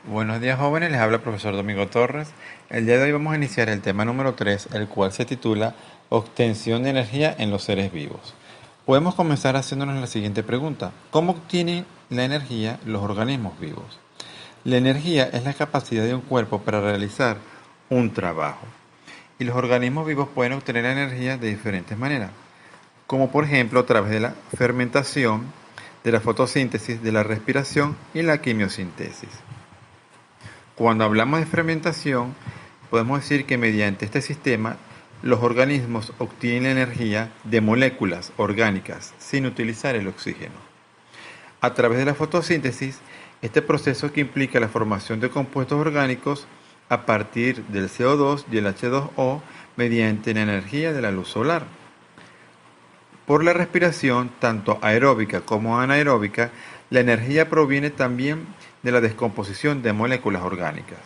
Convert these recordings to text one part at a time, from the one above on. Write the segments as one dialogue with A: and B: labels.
A: Buenos días jóvenes, les habla el profesor Domingo Torres. El día de hoy vamos a iniciar el tema número 3, el cual se titula Obtención de energía en los seres vivos. Podemos comenzar haciéndonos la siguiente pregunta. ¿Cómo obtienen la energía los organismos vivos? La energía es la capacidad de un cuerpo para realizar un trabajo. Y los organismos vivos pueden obtener energía de diferentes maneras, como por ejemplo a través de la fermentación, de la fotosíntesis, de la respiración y la quimiosintesis. Cuando hablamos de fermentación, podemos decir que mediante este sistema los organismos obtienen energía de moléculas orgánicas sin utilizar el oxígeno. A través de la fotosíntesis, este proceso que implica la formación de compuestos orgánicos a partir del CO2 y el H2O mediante la energía de la luz solar. Por la respiración, tanto aeróbica como anaeróbica, la energía proviene también de la descomposición de moléculas orgánicas.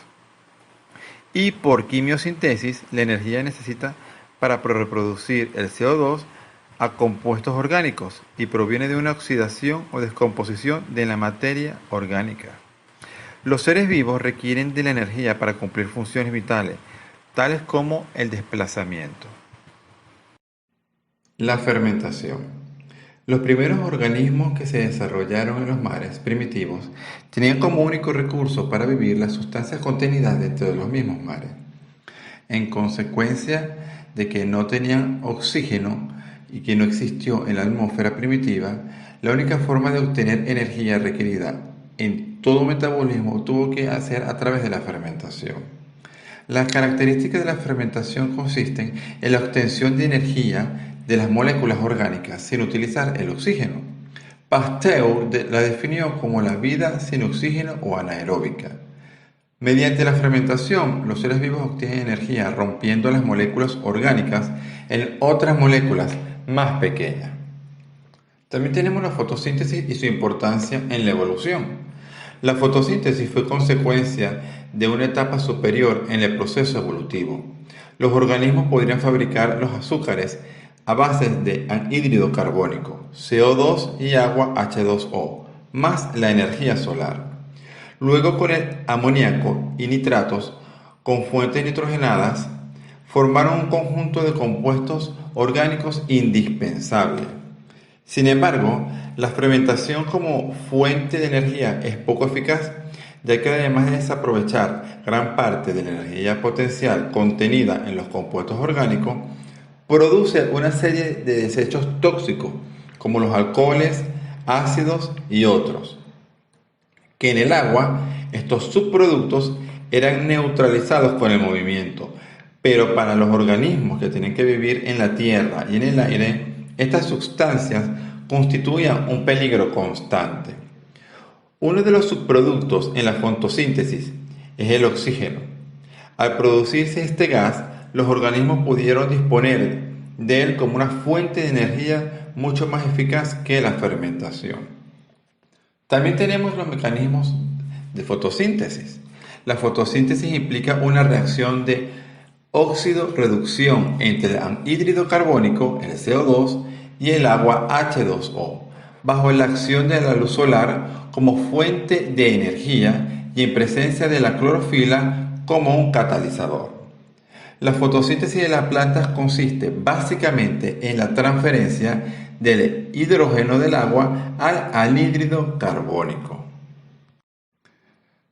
A: Y por quimiosintesis, la energía necesita para reproducir el CO2 a compuestos orgánicos y proviene de una oxidación o descomposición de la materia orgánica. Los seres vivos requieren de la energía para cumplir funciones vitales, tales como el desplazamiento. La fermentación. Los primeros organismos que se desarrollaron en los mares primitivos tenían como único recurso para vivir las sustancias contenidas dentro de los mismos mares. En consecuencia de que no tenían oxígeno y que no existió en la atmósfera primitiva, la única forma de obtener energía requerida en todo metabolismo tuvo que hacer a través de la fermentación. Las características de la fermentación consisten en la obtención de energía de las moléculas orgánicas sin utilizar el oxígeno. Pasteur la definió como la vida sin oxígeno o anaeróbica. Mediante la fermentación, los seres vivos obtienen energía rompiendo las moléculas orgánicas en otras moléculas más pequeñas. También tenemos la fotosíntesis y su importancia en la evolución. La fotosíntesis fue consecuencia de una etapa superior en el proceso evolutivo. Los organismos podrían fabricar los azúcares a base de anhídrido carbónico, CO2 y agua H2O, más la energía solar. Luego con el amoníaco y nitratos con fuentes nitrogenadas formaron un conjunto de compuestos orgánicos indispensables. Sin embargo, la fermentación como fuente de energía es poco eficaz, ya que además de desaprovechar gran parte de la energía potencial contenida en los compuestos orgánicos, produce una serie de desechos tóxicos, como los alcoholes, ácidos y otros, que en el agua estos subproductos eran neutralizados con el movimiento, pero para los organismos que tienen que vivir en la tierra y en el aire, estas sustancias constituían un peligro constante. Uno de los subproductos en la fotosíntesis es el oxígeno. Al producirse este gas, los organismos pudieron disponer de él como una fuente de energía mucho más eficaz que la fermentación. También tenemos los mecanismos de fotosíntesis. La fotosíntesis implica una reacción de óxido-reducción entre el anhídrido carbónico, el CO2, y el agua H2O, bajo la acción de la luz solar como fuente de energía y en presencia de la clorofila como un catalizador. La fotosíntesis de las plantas consiste básicamente en la transferencia del hidrógeno del agua al anhídrido carbónico.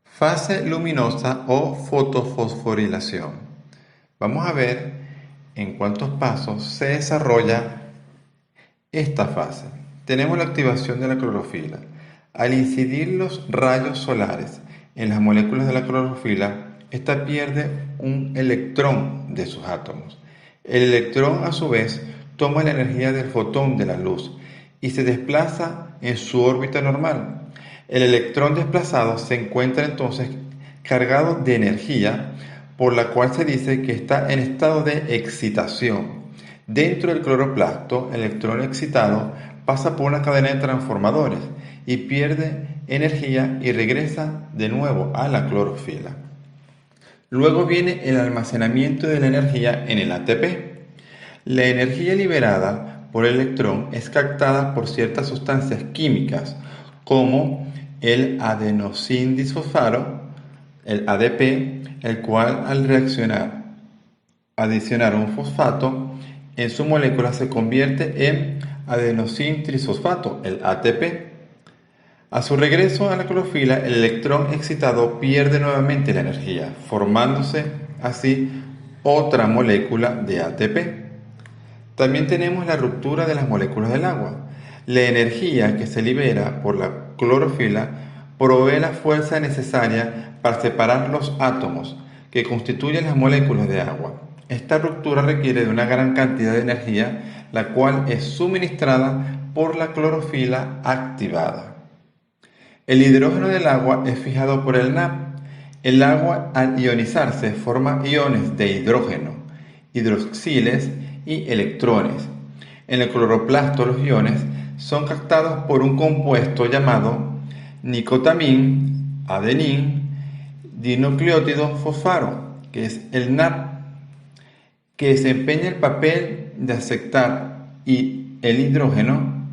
A: Fase luminosa o fotofosforilación. Vamos a ver en cuántos pasos se desarrolla esta fase. Tenemos la activación de la clorofila. Al incidir los rayos solares en las moléculas de la clorofila, esta pierde un electrón de sus átomos. El electrón, a su vez, toma la energía del fotón de la luz y se desplaza en su órbita normal. El electrón desplazado se encuentra entonces cargado de energía, por la cual se dice que está en estado de excitación. Dentro del cloroplasto, el electrón excitado pasa por una cadena de transformadores y pierde energía y regresa de nuevo a la clorofila. Luego viene el almacenamiento de la energía en el ATP. La energía liberada por el electrón es captada por ciertas sustancias químicas como el adenosindisfosfato, el ADP, el cual al adicionar un fosfato en su molécula se convierte en adenosín trisfosfato, el ATP. A su regreso a la clorofila, el electrón excitado pierde nuevamente la energía, formándose así otra molécula de ATP. También tenemos la ruptura de las moléculas del agua. La energía que se libera por la clorofila provee la fuerza necesaria para separar los átomos que constituyen las moléculas de agua. Esta ruptura requiere de una gran cantidad de energía, la cual es suministrada por la clorofila activada. El hidrógeno del agua es fijado por el NAP. El agua al ionizarse forma iones de hidrógeno, hidroxiles y electrones. En el cloroplasto los iones son captados por un compuesto llamado nicotamín, adenín, dinucleótido fosfaro, que es el NAP, que desempeña el papel de aceptar el hidrógeno.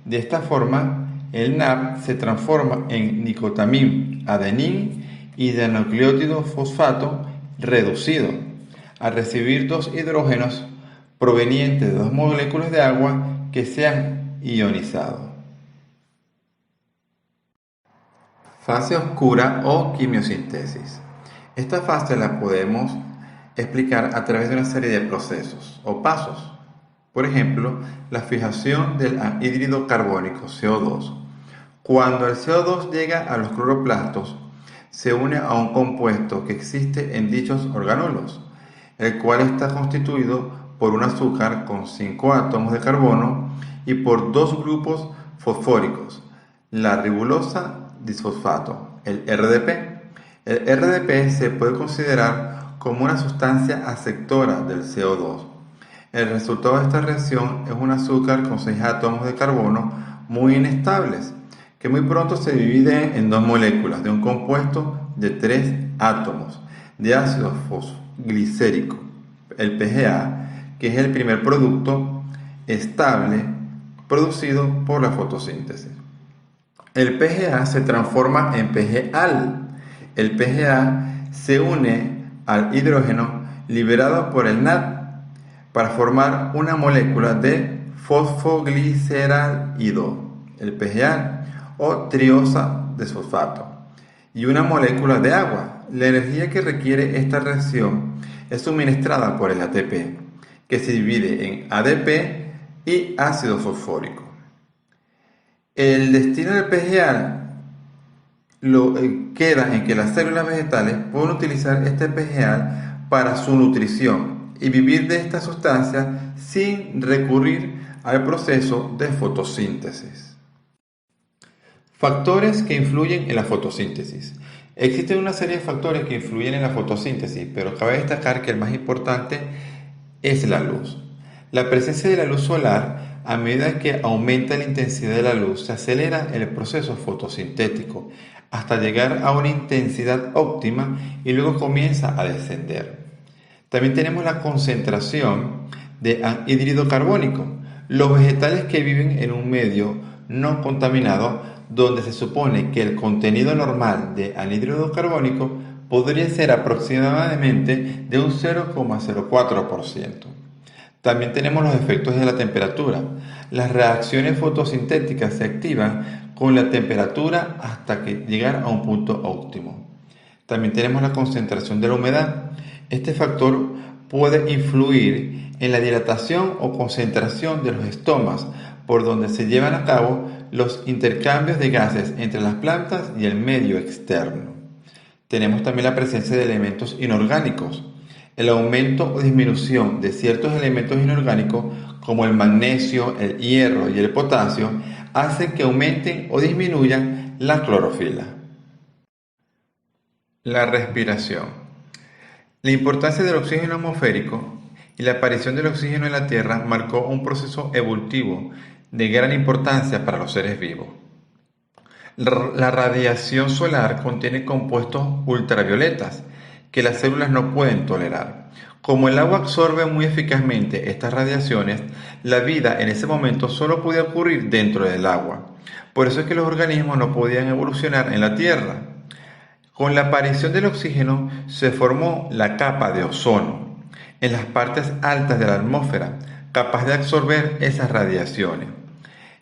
A: De esta forma, el NAP se transforma en nicotamín, adenín y dinucleótido fosfato reducido, al recibir dos hidrógenos provenientes de dos moléculas de agua que se han ionizado. Fase oscura o quimiosintesis. Esta fase la podemos explicar a través de una serie de procesos o pasos. Por ejemplo, la fijación del anhídrido carbónico CO2. Cuando el CO2 llega a los cloroplastos, se une a un compuesto que existe en dichos orgánulos, el cual está constituido por un azúcar con 5 átomos de carbono y por dos grupos fosfóricos, la ribosa disfosfato, el RDP. El RDP se puede considerar como una sustancia aceptora del CO2. El resultado de esta reacción es un azúcar con 6 átomos de carbono muy inestables, que muy pronto se divide en dos moléculas de un compuesto de 3 átomos de ácido fosglicérico, el PGA, que es el primer producto estable producido por la fotosíntesis. El PGA se transforma en PGAl. El PGA se une al hidrógeno liberado por el NAD para formar una molécula de fosfogliceraldehido, el PGA, o triosa de fosfato, y una molécula de agua. La energía que requiere esta reacción es suministrada por el ATP, que se divide en ADP y ácido fosfórico. El destino del PGA queda en que las células vegetales pueden utilizar este PGA para su nutrición y vivir de esta sustancia sin recurrir al proceso de fotosíntesis. Factores que influyen en la fotosíntesis. Existen una serie de factores que influyen en la fotosíntesis, pero cabe destacar que el más importante es la luz. La presencia de la luz solar, a medida que aumenta la intensidad de la luz, se acelera el proceso fotosintético hasta llegar a una intensidad óptima y luego comienza a descender. También tenemos la concentración de anhídrido carbónico. Los vegetales que viven en un medio no contaminado, donde se supone que el contenido normal de anhídrido carbónico podría ser aproximadamente de un 0,04%. También tenemos los efectos de la temperatura. Las reacciones fotosintéticas se activan con la temperatura hasta llegar a un punto óptimo. También tenemos la concentración de la humedad. Este factor puede influir en la dilatación o concentración de los estomas, por donde se llevan a cabo los intercambios de gases entre las plantas y el medio externo. Tenemos también la presencia de elementos inorgánicos. El aumento o disminución de ciertos elementos inorgánicos como el magnesio, el hierro y el potasio hacen que aumenten o disminuyan la clorofila. La respiración. La importancia del oxígeno atmosférico y la aparición del oxígeno en la Tierra marcó un proceso evolutivo de gran importancia para los seres vivos. La radiación solar contiene compuestos ultravioletas que las células no pueden tolerar. Como el agua absorbe muy eficazmente estas radiaciones, la vida en ese momento solo podía ocurrir dentro del agua. Por eso es que los organismos no podían evolucionar en la Tierra. Con la aparición del oxígeno se formó la capa de ozono en las partes altas de la atmósfera, capaz de absorber esas radiaciones.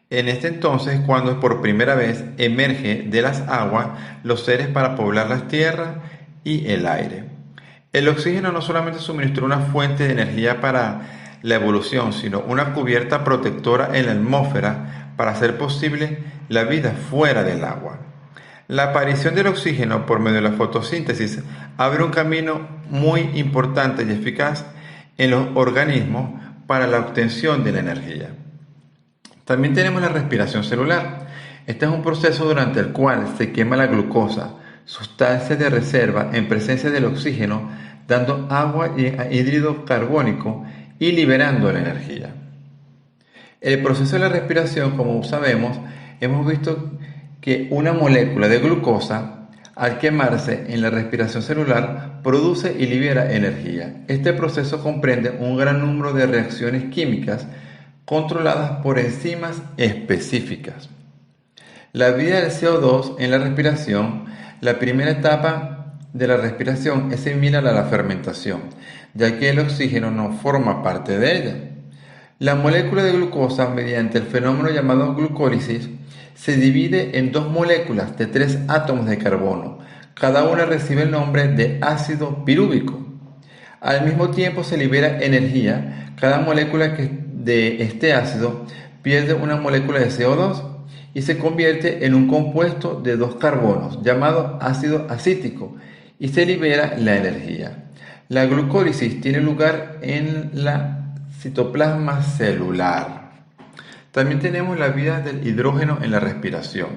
A: En este entonces, cuando por primera vez emerge de las aguas los seres para poblar las tierras y el aire. El oxígeno no solamente suministró una fuente de energía para la evolución, sino una cubierta protectora en la atmósfera para hacer posible la vida fuera del agua. La aparición del oxígeno por medio de la fotosíntesis abre un camino muy importante y eficaz en los organismos para la obtención de la energía. También tenemos la respiración celular. Este es un proceso durante el cual se quema la glucosa, sustancia de reserva en presencia del oxígeno, dando agua y hídrido carbónico y liberando la energía. El proceso de la respiración, como sabemos, hemos visto que una molécula de glucosa, al quemarse en la respiración celular, produce y libera energía. Este proceso comprende un gran número de reacciones químicas controladas por enzimas específicas. La vida del CO2 en la respiración, la primera etapa de la respiración es similar a la fermentación, ya que el oxígeno no forma parte de ella. La molécula de glucosa, mediante el fenómeno llamado glucólisis, se divide en dos moléculas de 3 átomos de carbono. Cada una recibe el nombre de ácido pirúvico. Al mismo tiempo se libera energía. Cada molécula de este ácido pierde una molécula de CO2 y se convierte en un compuesto de 2 carbonos llamado ácido acítico y se libera la energía. La glucólisis tiene lugar en la citoplasma celular. También tenemos la vida del hidrógeno en la respiración.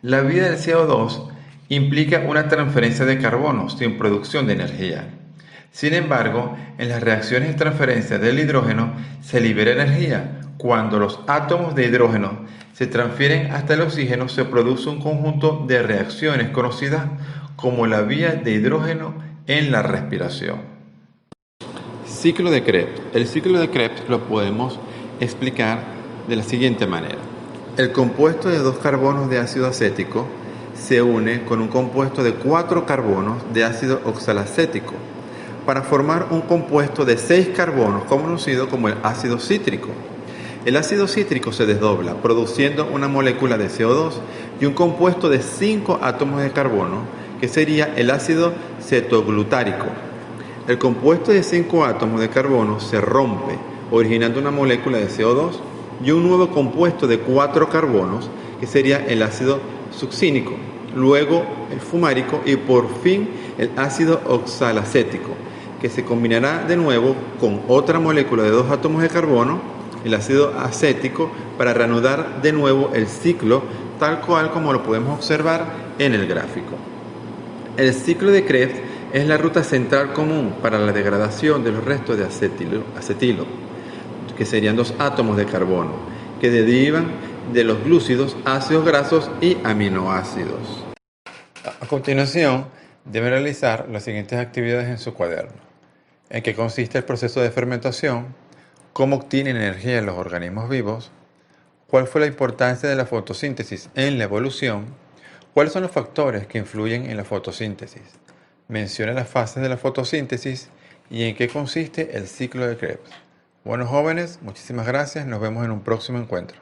A: La vida del CO2 implica una transferencia de carbono sin producción de energía. Sin embargo, en las reacciones de transferencia del hidrógeno se libera energía. Cuando los átomos de hidrógeno se transfieren hasta el oxígeno, se produce un conjunto de reacciones conocidas como la vía de hidrógeno en la respiración. Ciclo de Krebs. El ciclo de Krebs lo podemos explicar de la siguiente manera. El compuesto de 2 carbonos de ácido acético se une con un compuesto de 4 carbonos de ácido oxalacético para formar un compuesto de 6 carbonos conocido como el ácido cítrico. El ácido cítrico se desdobla produciendo una molécula de CO2 y un compuesto de 5 átomos de carbono que sería el ácido cetoglutárico. El compuesto de 5 átomos de carbono se rompe originando una molécula de CO2 y un nuevo compuesto de 4 carbonos que sería el ácido succínico, luego el fumárico y por fin el ácido oxalacético, que se combinará de nuevo con otra molécula de 2 átomos de carbono, el ácido acético, para reanudar de nuevo el ciclo tal cual como lo podemos observar en el gráfico. El ciclo de Krebs es la ruta central común para la degradación de los restos de acetilo, que serían 2 átomos de carbono, que derivan de los glúcidos, ácidos grasos y aminoácidos. A continuación, deben realizar las siguientes actividades en su cuaderno. ¿En qué consiste el proceso de fermentación? ¿Cómo obtienen energía los organismos vivos? ¿Cuál fue la importancia de la fotosíntesis en la evolución? ¿Cuáles son los factores que influyen en la fotosíntesis? Menciona las fases de la fotosíntesis y en qué consiste el ciclo de Krebs. Bueno, jóvenes, muchísimas gracias. Nos vemos en un próximo encuentro.